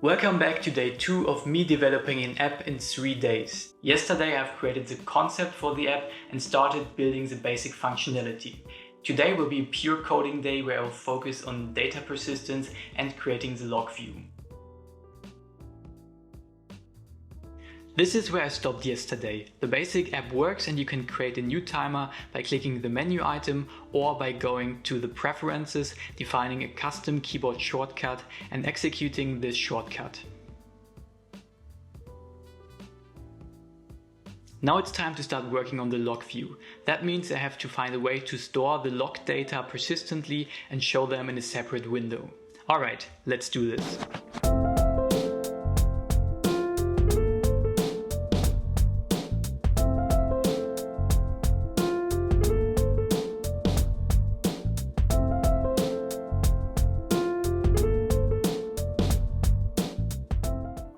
Welcome back to day 2 of me developing an app in 3 days. Yesterday I've created the concept for the app and started building the basic functionality. Today will be a pure coding day where I will focus on data persistence and creating the log view. This is where I stopped yesterday. The basic app works and you can create a new timer by clicking the menu item or by going to the preferences, defining a custom keyboard shortcut and executing this shortcut. Now it's time to start working on the log view. That means I have to find a way to store the log data persistently and show them in a separate window. Alright, let's do this.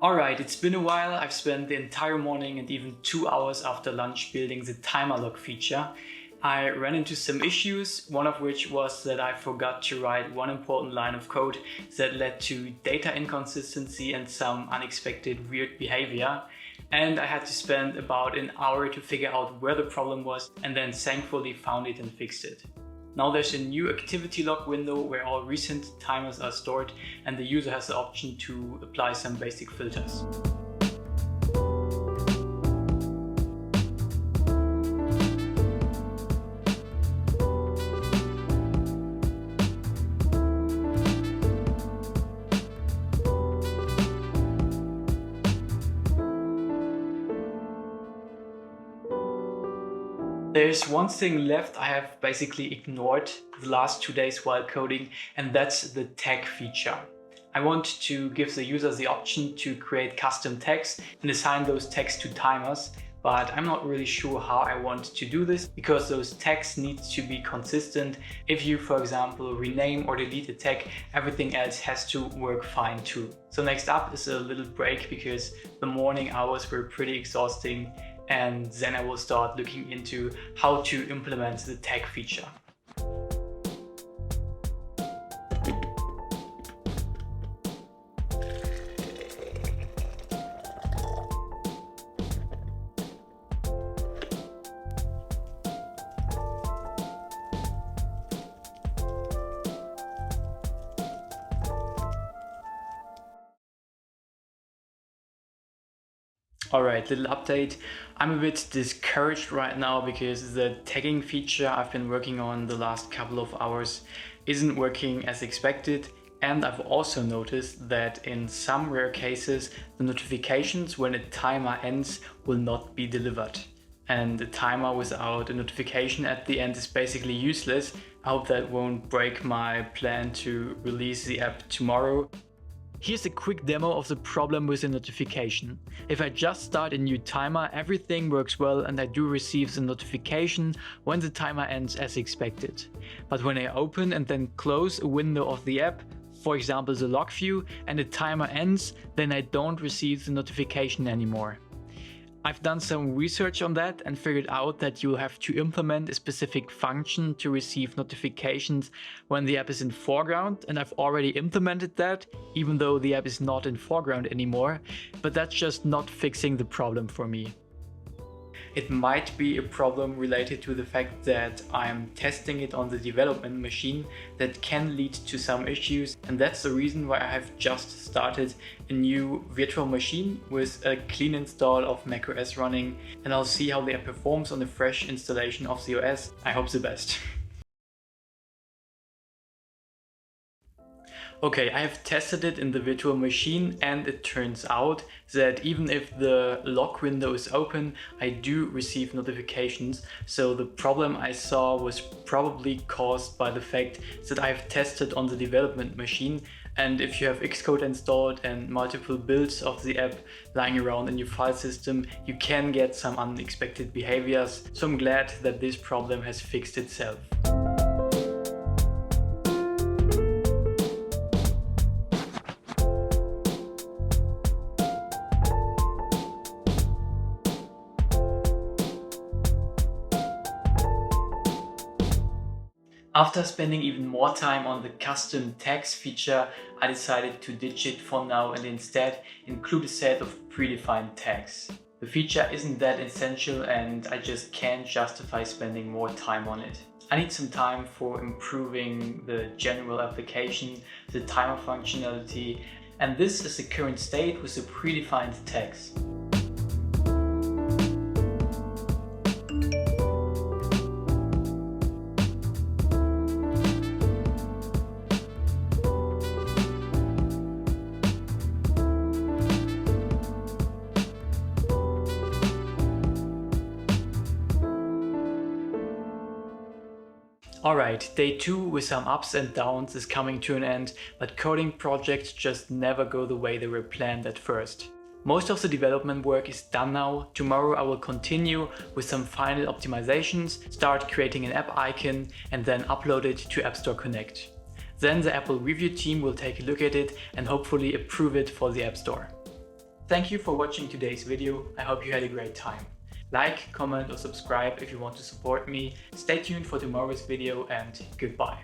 Alright, it's been a while. I've spent the entire morning and even 2 hours after lunch building the timer log feature. I ran into some issues, one of which was that I forgot to write one important line of code that led to data inconsistency and some unexpected weird behavior. And I had to spend about an hour to figure out where the problem was and then thankfully found it and fixed it. Now there's a new activity log window where all recent timers are stored and the user has the option to apply some basic filters. There's one thing left I have basically ignored the last 2 days while coding, and that's the tag feature. I want to give the user the option to create custom tags and assign those tags to timers, but I'm not really sure how I want to do this because those tags need to be consistent. If you, for example, rename or delete a tag, everything else has to work fine too. So next up is a little break because the morning hours were pretty exhausting. And then I will start looking into how to implement the tag feature. Alright, little update. I'm a bit discouraged right now because the tagging feature I've been working on the last couple of hours isn't working as expected, and I've also noticed that in some rare cases the notifications when a timer ends will not be delivered. And a timer without a notification at the end is basically useless. I hope that won't break my plan to release the app tomorrow. Here's a quick demo of the problem with the notification. If I just start a new timer, everything works well and I do receive the notification when the timer ends as expected. But when I open and then close a window of the app, for example the log view, and the timer ends, then I don't receive the notification anymore. I've done some research on that and figured out that you'll have to implement a specific function to receive notifications when the app is in foreground, and I've already implemented that, even though the app is not in foreground anymore, but that's just not fixing the problem for me. It might be a problem related to the fact that I'm testing it on the development machine that can lead to some issues, and that's the reason why I have just started a new virtual machine with a clean install of macOS running, and I'll see how the app performs on a fresh installation of the OS. I hope the best. Okay, I have tested it in the virtual machine and it turns out that even if the log window is open, I do receive notifications. So the problem I saw was probably caused by the fact that I've tested on the development machine. And if you have Xcode installed and multiple builds of the app lying around in your file system, you can get some unexpected behaviors. So I'm glad that this problem has fixed itself. After spending even more time on the custom tags feature, I decided to ditch it for now and instead include a set of predefined tags. The feature isn't that essential and I just can't justify spending more time on it. I need some time for improving the general application, the timer functionality, and this is the current state with the predefined tags. Alright, day 2 with some ups and downs is coming to an end, but coding projects just never go the way they were planned at first. Most of the development work is done now. Tomorrow I will continue with some final optimizations, start creating an app icon and then upload it to App Store Connect. Then the Apple review team will take a look at it and hopefully approve it for the App Store. Thank you for watching today's video. I hope you had a great time. Like, comment or subscribe if you want to support me. Stay tuned for tomorrow's video and goodbye.